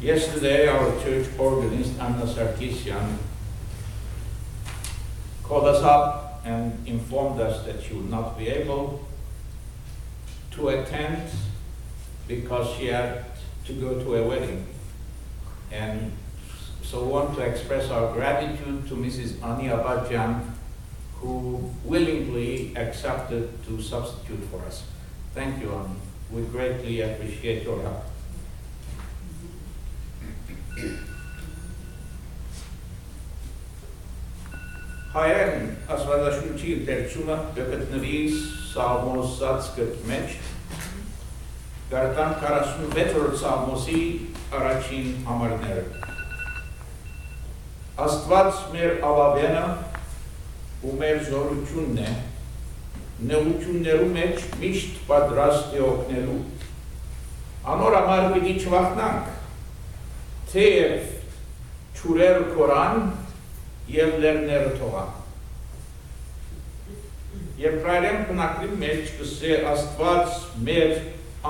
Yesterday, our church organist, Anna Sarkisian, called us up and informed us that she would not be able to attend because she had to go to a wedding. And so we want to express our gratitude to Mrs. Ani Abadjan, who willingly accepted to substitute for us. Thank you, Ani. We greatly appreciate your help. Հայերեն ասվածաշունչի դերչումը կգտնվի Սաղմոս գրքի մեջ, գարտան 46-րդ Սաղմոսի առաջին համարները։ Աստված մեր ավավենը ու մեր զորությունն է, նեղություններու մեջ միշտ պատրաստ է օգնելու, անոր համար պիտի չվախնանք, թեև ջուրերը կորան և լեռները թողան։ Եբրայերեն բնակրի մեջ կսե Աստված մեր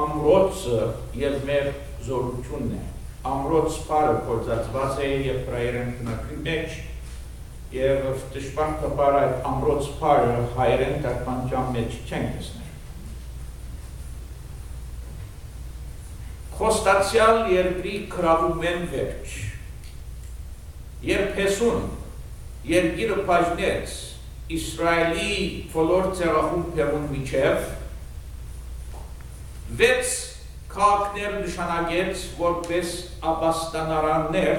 ամրոցը և մեր զորությունն է։ Ամրոց պարը կործածված է եբրայերեն բնակրի մեջ և դժբախտաբար այդ ամրոց պարը հայերեն թարգմանության մեջ չենք տեսնել։ Խոստացյալ երկրի քրավում են վերջ, երբ Հեսուն երկիրը բաժնեց Իսրայելի բոլոր ցեղախումբերուն միջև, 6 քաղաքներ նշանագեց որպես ապաստանարաններ,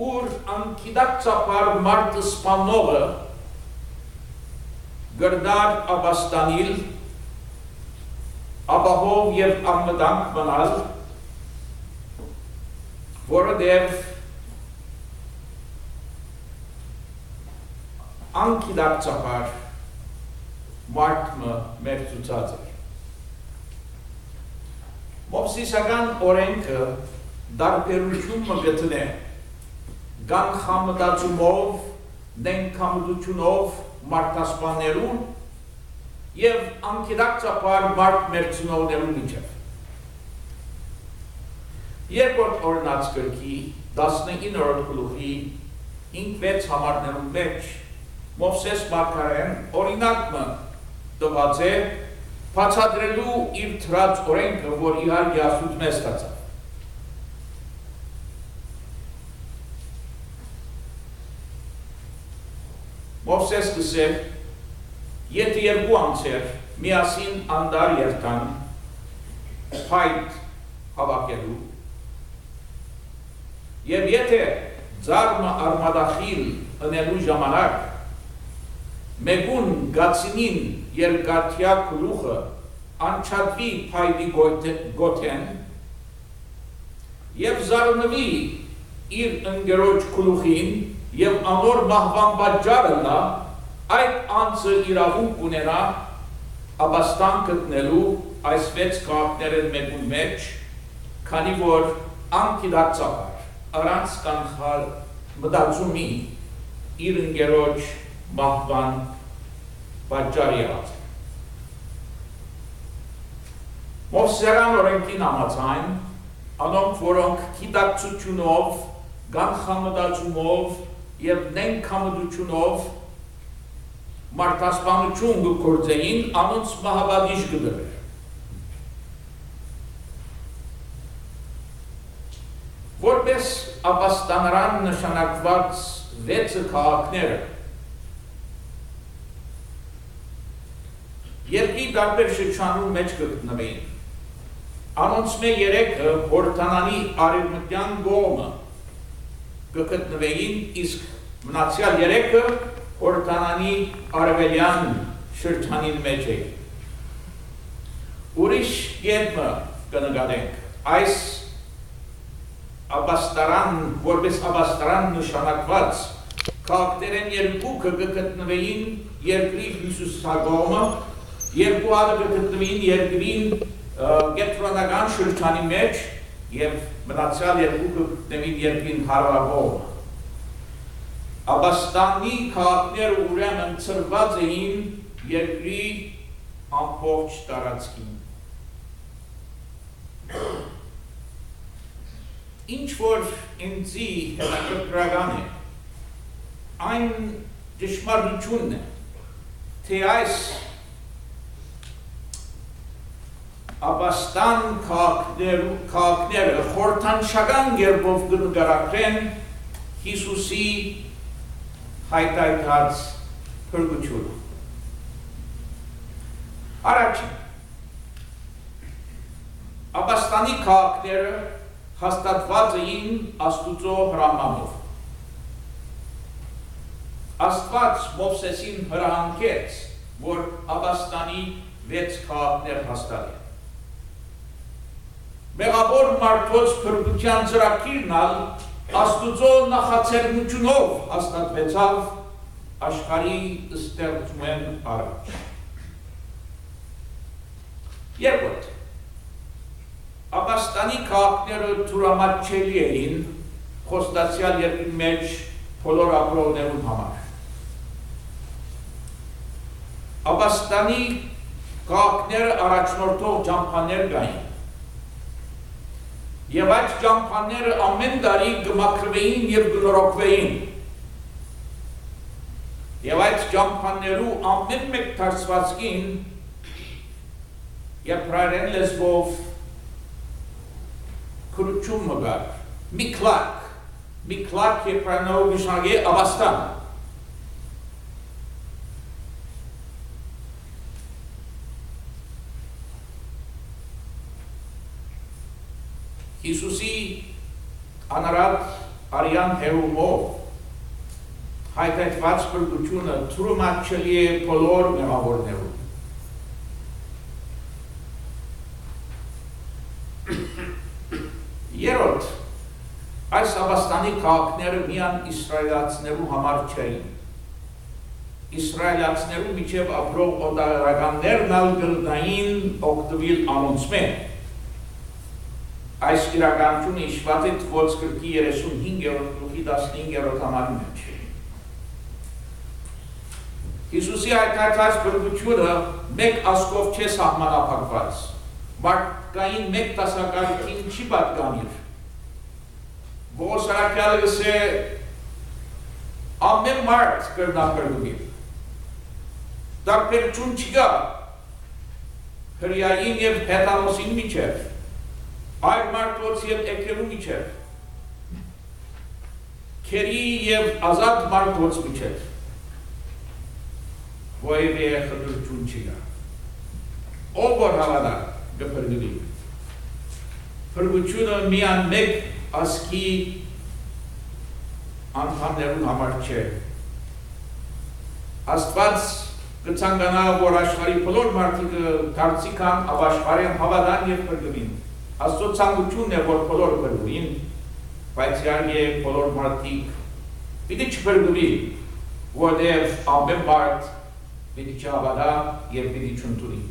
ուր անկիդակցաբար մարդը սպանողը գրդար ապաստանիլ, ապահով և անմտանք մնալ, որովհետև անկիդակցաբար մարդը մերձուցած էր։ Մովսիսական օրենքը դարբերություն մգտնե գանխամտածումով, նենքամտությունով մարդասպաներուն և անկիդակցաբար մարդ մերձունողներուն միջև։ Երկրորդ օրինաց գրքի 19-րդ գլուխի 5-6 համարներուն մեջ Մովսես մարգարեն օրինակը տված է բացատրելու իր թրած օրենքը, որ իհարկե Աստծուց մեզ ստացավ։ Մովսես կսեր, եթե երկու անձեր միասին անդար երթան փայտ հավաքելու, և եթե ձարմը արմադախիլ ընելու ժամանակ մեկուն գացինին երկաթյա գլուխը անչատվի փայտի գոթեն և զարնվի իր ընկերոջ գլուխին և անոր մահվան պատճառը լա, այդ անձը իրավունք ունենա ապաստան գտնելու այս 6 քաղաքներն մեկուն մեջ, քանի որ անկիդակցաբար առանց կանխալ մտածումի իր ընկերոջ մահվան պատճառ եղած։ Մովսեսական օրենքին համաձայն, անոնք, որոնք գիտակցությունով, գանխամտածումով և նենքամտությունով մարդասպանություն կգործեին, անոնց մահապատիժ կդրվեր։ Որպես ապաստանարան նշանակված 6 քաղաքները երկրի տարբեր շրջանում մեջ կգտնվեին։ Անոնց մե 3-ը Հորդանանի արևմտյան կողմը կգտնվեին, իսկ մնացյալ 3-ը Հորդանանի արևելյան շրջանին մեջ էին։ Ուրիշ կերպը կնկատենք այս ապաստարան, որպես ապաստարան նշանակված քաղաքներեն երկուքը կգտնվեին երկրի հյուսիսագողմը, երկու հատը կգտնվեին երկրին գետրոնական շրջանի մեջ և մնացյալ երկուքը կգտնվեին երկրին հարավագողմը։ Ապաստանի քաղաքները ուրեմն ծրված էին երկրի ամբողջ տարածքին։ ինչ որ ինձի հետաքրքրական է, այն ճշմարտությունն է, թե այս Աբաստան քաղաքները խորհրդանշական կերպով կնկարագրեն Հիսուսի հայտարարած փրկությունը։ Առաջին, Աբաստանի քաղաքները հաստատված էին Աստուծո հրամանով։ Աստված Մովսեսին հրահանգեց, որ Աբաստանի 6 քաղաքներ հաստատեն։ Մեղավոր մարդոց փրկության ծրագիրն Աստուծո նախաձեռնությունով հաստատվեցավ աշխարհի ստեղծումեն առաջ։ Երկրորդ, Աբաստանի քաղաքները թուրամատչելի էին խոստացյալ երկրի մեջ բոլոր ապրողներուն համար։ Աբաստանի քաղաքները առաջնորդող ճամփաներ կային։ Եվ այդ ճամփաները ամեն տարի կմաքրվեին եւ կնորոգվեին։ Եվ այդ ճամփաներու ամեն մեկ դարձվածքին եբրայերեն լեզվով քրություն մգար, Միքլակ եբրայերենով նշանակի Աբաստան։ Հիսուսի անարատ արյան հեղումով հայտարարված փրկությունը թուրմատչելի է բոլոր մեղավորներուն։ Երրորդ, այս Աբաստանի քաղաքները միայն իսրայելացիներու համար չէին։ Իսրայելացիներու միջև ապրող օտարականներն ալ գլնային օգտվել անոնցմեն։ Այս իրականությունը հիշված է Թվոց գրքի 35-րդ գլխի 15-րդ համարի մեջ։ Հիսուսի հայտարարած փրկությունը մեկ ազգով չէ սահմանափակված, մարդկային մեկ դասակարգին չի պատկանիր։ Ողորս Արաքյալը գսե ամեն մարդ կրնա փրկվի։ Տարբերություն չկա հրեային եւ հեթանոսին միջև։ Այլ մարդոց և էքերու միջև, քերի և ազատ մարդոց միջև, որևէ խտրություն չկա։ Ով որ հավատա կփրկվի։ Փրկությունը միայն մեկ ազգի անդամներուն համար չէ։ Աստված կցանկանա, որ աշխարհի բոլոր մարդիկ դարձիկան ապաշխարեն հավատան և փրկվին։ Աստծո ցանկությունն է, որ բոլորը փրկվին, բայց իհարկե բոլոր մարդիկ պիտի չփրկվի, որտեղ ամեն մարդ պիտի չհավատա և պիտի չընդունի։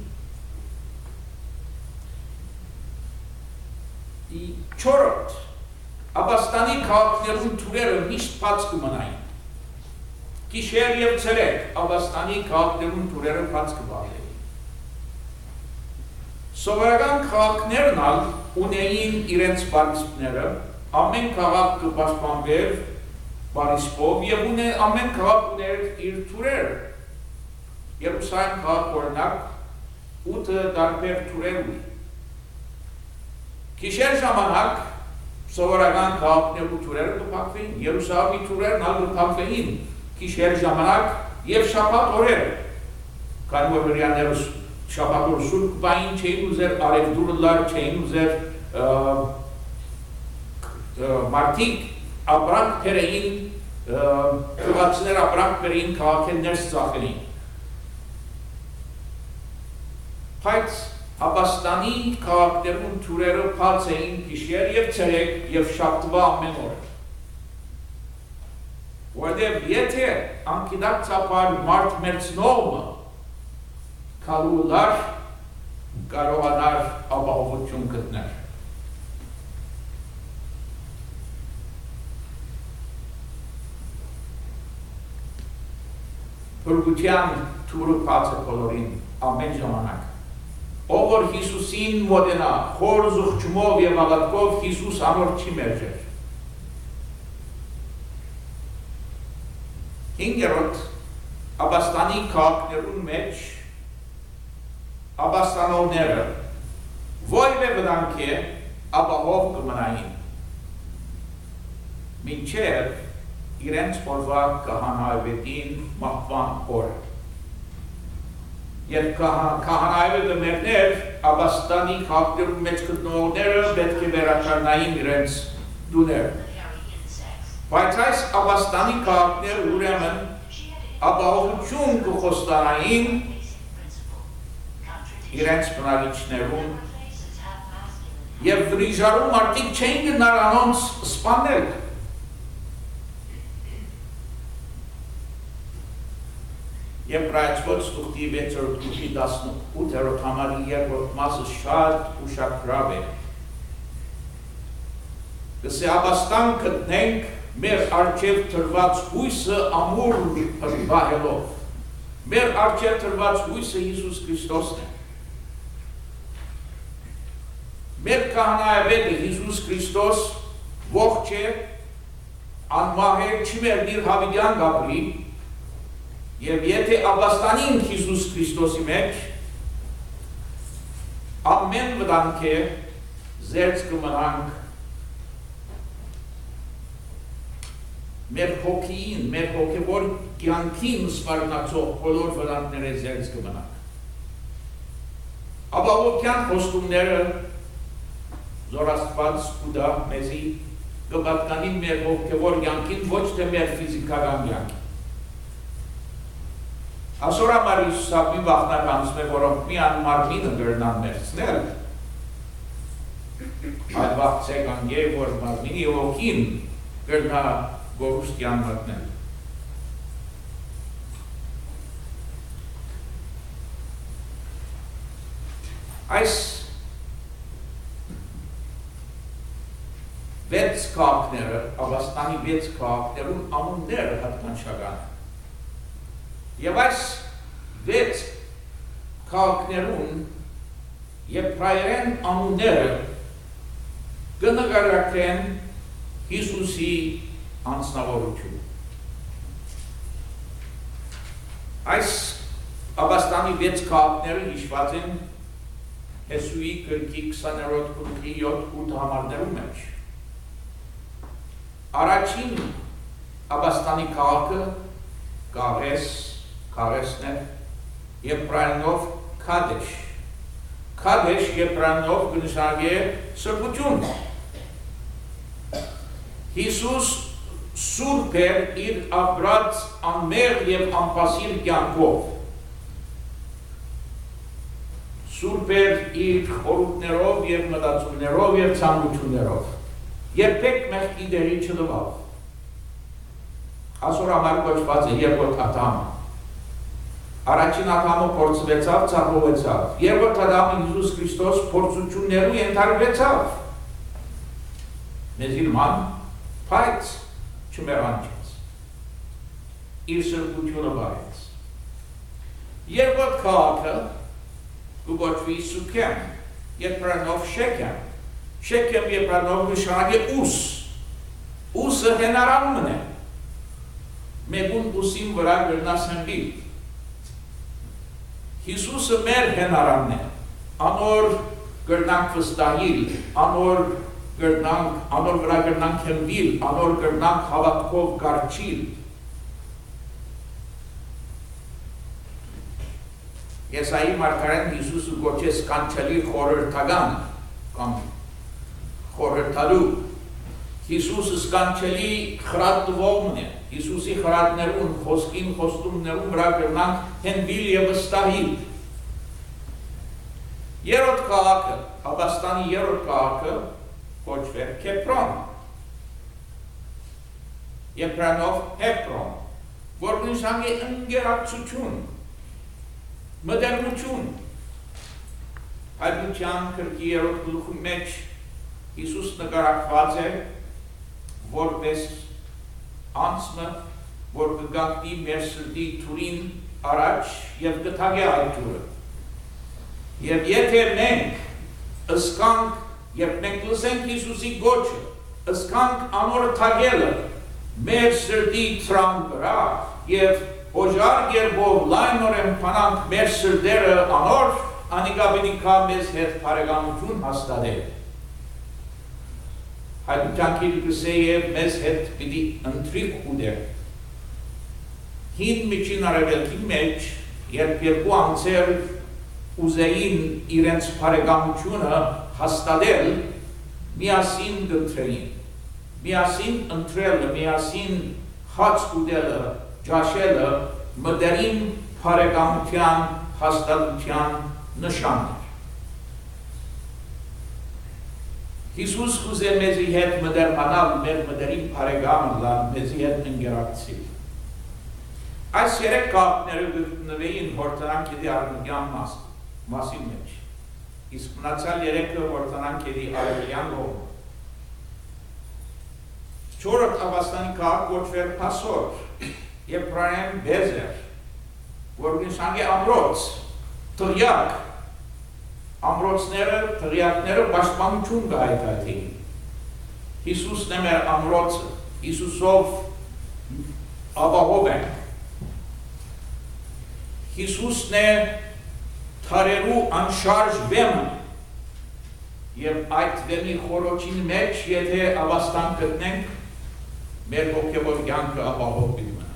Չորրորդ, Աբաստանի քաղաքներուն թուրերը միշտ բաց կմնային։ Գիշեր և ցերեկ Աբաստանի քաղաքներուն թուրերը բաց կբաղեն։ Սովորական քաղաքներն ալ ունեին իրենց պարիսպները, ամեն քաղաք կպաշտպանվեր պարիսպով և ամեն քաղաք ուներ իր թուրերը։ Երուսաղեմ քաղաք օրինակ 8 տարբեր թուրեր ունի։ Գիշեր ժամանակ սովորական քաղաքներու թուրերը կփակվեին, Երուսաղեմի թուրերն ալ կփակվեին գիշեր ժամանակ և շաբաթ օրերը, քանի որ հրեաներս շաբաթօր սուրբ կային, չէին ուզեր արևդուրլար, չէին ուզեր մարդիկ ապրանք բերեին, գյուղացիներ ապրանք բերեին քաղաքեն ներս ծախելին։ Բայց Աբաստանի քաղաքներուն թուրերը բաց էին գիշեր և ցերեկ և շաբթվա ամեն օր։ Որտեղ եթե անկիդակցաբար մարդ մերձնողը կալուլար կարողանար ապահովություն գտնել։ Փրկության թուրը բաց է բոլորին ամեն ժամանակ։ ով որ Հիսուսին մոտենա, խոր զուղջումով եւ աղաtkով Հիսուս անոր չի մերժեր։ Հինգերորդ Աբաստանի քաղաքներուն մեջ Աբաստանողները որևէ վտանգ է ապահով կմնային։ Մինչև իրենց օրվա կահանայվետին մահվան օրը։ Երբ կահանայվետը մերներ, Աբաստանի քաղաքներուն մեջ գտնողները պետք է վերականգնային իրենց դուները։ Բայց այս Աբաստանի քաղաքները ուրեմն ապահովություն կխոստանային իրենց բնակիչներուն եւ վրիժարու մարդիկ չէին գնար անոնց սպանել։ Եբրայեցված թուղթի 6:18 համարի 2-րդ մասը շատ ուշագրավ է։ Գսե Աբաստան գտնենք մեր արջև տրված հույսը ամուր բահելով։ Մեր արջև տրված հույսը Հիսուս Քրիստոսն է։ Մեր կահանայապետը Հիսուս Քրիստոս ողջ է, անմահ է, չի մեռնիր հավիտյան գաբրի, եւ եթե Աբաստանին Հիսուս Քրիստոսի մեջ ամեն վտանգ է զերծ կմնանք մեր հոգին, մեր հոգևոր կյանքին սպառնացող բոլոր վտանգները զերծ կմնանք։ Ապահովության խոստումները զորաստված կուտա մեզի կպատկանի մեր հոգևոր կյանքին, ոչ թե մեր ֆիզիկական կյանքին։ Այսօր համար Հիսուսը մի վախնականց է, որոնք մի անմարմինը գրնան մերցնել, այդ վախցեքան է, որ մարմինի հոգին գրնա գորուստյան մտնել։ Այս վեց քաղաքները, Աբաստանի վեց քաղաքներուն անունները հատկանշական են։ Եվ այս վեց քաղաքներուն եբրայերեն անունները կնկարագրեն Հիսուսի անձնավորությունը։ Այս Աբաստանի վեց քաղաքները հիշված են Հեսուի գրքի 20-րդ գլխի 7-8 համարներում մեջ։ Առաջին Աբաստանի քաղաքը Կարեսն է, եբրայերենով Քադեշ։ Քադեշ եբրայերենով կնշանակի սրբություն։ Հիսուս սուրբ էր իր ապրած անմեղ եւ անպասիր կյանքով։ Սուրբ էր իր խորհուրդներով եւ մտածումներով եւ ցանկություններով։ Երբեք մեղքի դերի չդվավ։ Այսօր համար կոչված է երկրորդ Ադամը։ Առաջին Ադամը փորձվեցավ, ցավեցավ։ Երկրորդ Ադամը Հիսուս Քրիստոս փորձություններու ենթարկվեցավ։ Մեզ իրման բայց չմեռանչեց։ Իր սրբությունը բարեց։ Երկրորդ քաղաքը կոչվի Սուքեմ, եբրայերենով Շեքեմ։ Շեքեմ եբրայերենով նշանակի ուս։ Ուսը հենարանն է։ Մեկուն ուսին վրա գրնասնվի։ Հիսուսը մեր հենարանն է, անոր գրնանք վստահիլ, անոր վրա գրնանք հենվիլ, անոր գրնանք հավատքով գարջիլ։ Եսայի մարգարեն Հիսուսը գոչեց կանչելի խորհրդական կամ խորհրդալու։ Հիսուսը սկանչելի խրատվողն է, Հիսուսի խրատներուն, խոսքին, խոստումներուն վրա գրնանք հենվիլ և վստահիլ։ Երրորդ քաղաքը, Աբաստանի երրորդ քաղաքը կոչվեր Քեփրոն, եբրայերենով Հեփրոն, որ նշանակի ընկերակցություն, մտերմություն։ Հայտնության գրքի երրորդ գլխի մեջ Հիսուս նկարագրված է որպես անձը, որ կգաղտնի մեր սրտի թուրին առաջ և կթագե այդ թուրը։ Եվ եթե մենք ըսկանք եւ մենք լսենք Հիսուսի գոչը, ըսկանք անորը թագելը մեր սրտի ծրան վրա եւ օժար երբով լայնորեն փանանք մեր սրտերը անոր, անիկա պիտի կա մեզ հետ բարեկամություն հաստատել։ Հայդուտանքի կսե եւ մեզ հետ պիտի ընտրիկ ուդեր։ Հին միջին արևելքի մեջ, երբ երկու անձեր ուզեին իրենց բարեկամությունը հաստատել, միասին կընտրեին, միասին ընտրելը, միասին հաց ուտելը, ջաշելը մտերիմ բարեկամության հաստատության նշան էր։ Հիսուս ուզե մեզի հետ մտերմանալ, մեր մտերիմ բարեկամը լան, մեզի հետ ընկերակցել։ Այս երեք կապները գտնվեին հորդանանքերի արևելյան մասի մեջ, իսկ մնացյալ երեքը հորդանանքերի արևելյան կողմը։ Չորրորդ Ավաստանի քաղաք կոչվեր Փասոր, եբրայերեն Բեզեր, որ նշան է ամրոց, տղյակ, ամրոցները, տղյակները պաշտպանություն կհայտարարեին։ Հիսուսն է մեր ամրոցը, Հիսուսով ապահով ենք։ Հիսուսն է թարերու անշարժ վեմը և այդ վեմի խորոչին մեջ, եթե ավաստան գտնենք, մեր հոգևոր կյանքը ապահով պիտի մնա։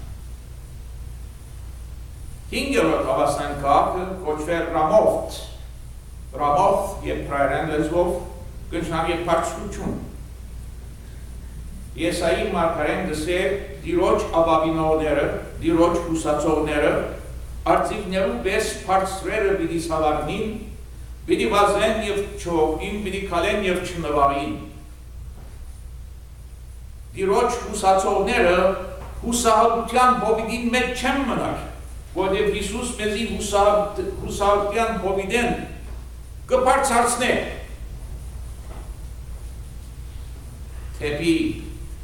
Հինգերորդ ավաստան քաղաքը կոչվեր Ռամովթ, Ռամովթ եբրայերեն լեզվով կնշանակի բարձրություն։ Եսայի մարգարեն գսե դիրոջ ապավինողները, դիրոջ հուսացողները Արծիվներու պես բարձրերը պիտի սավառնին, պիտի վազեն և չողին, պիտի կալեն և չնվաղին։ Դիրոջ հուսացողները հուսահատության հովիդին մեջ չեն մնար, որև Հիսուս մեզի հուսահատության հովիդեն կբարձրացնե թեպի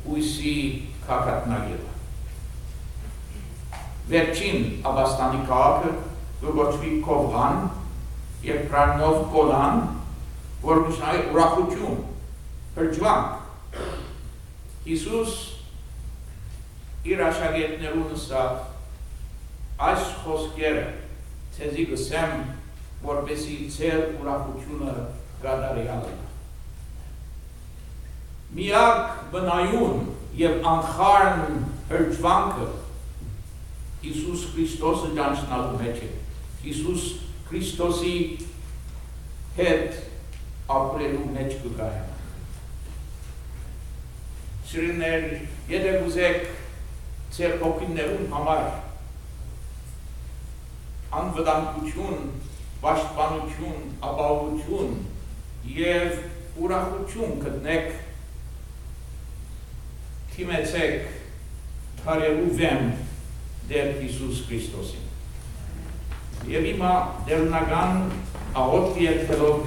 ույսի կակատնագելը։ Վերջին Ավաստանի քաղաքը կոչվի Կովղան և պրանով Կոլան, որ նշանակի ուրախություն, հրճվանք։ Հիսուս իր աշակերտներուն ասավ, այս խոսքերը ցեզի կսեմ, որպեսզի ձեր ուրախությունը կատարյալ լինի։ Միակ բնայուն և անխարն հրճվանքը Հիսուս Քրիստոսը ճանչնալու մեջ է, Հիսուս Քրիստոսի հետ ապրելու մեջ կգայ։ Սիրելիներ, եթե ուզեք ձեր հոգիներուն համար անվտանգություն, պաշտպանություն, ապահովություն և ուրախություն գտնեք, թիմեցեք թարերու վեմ դեր Հիսուս Քրիստոսին։ Եվ հիմա դերնական աղոթք երթելով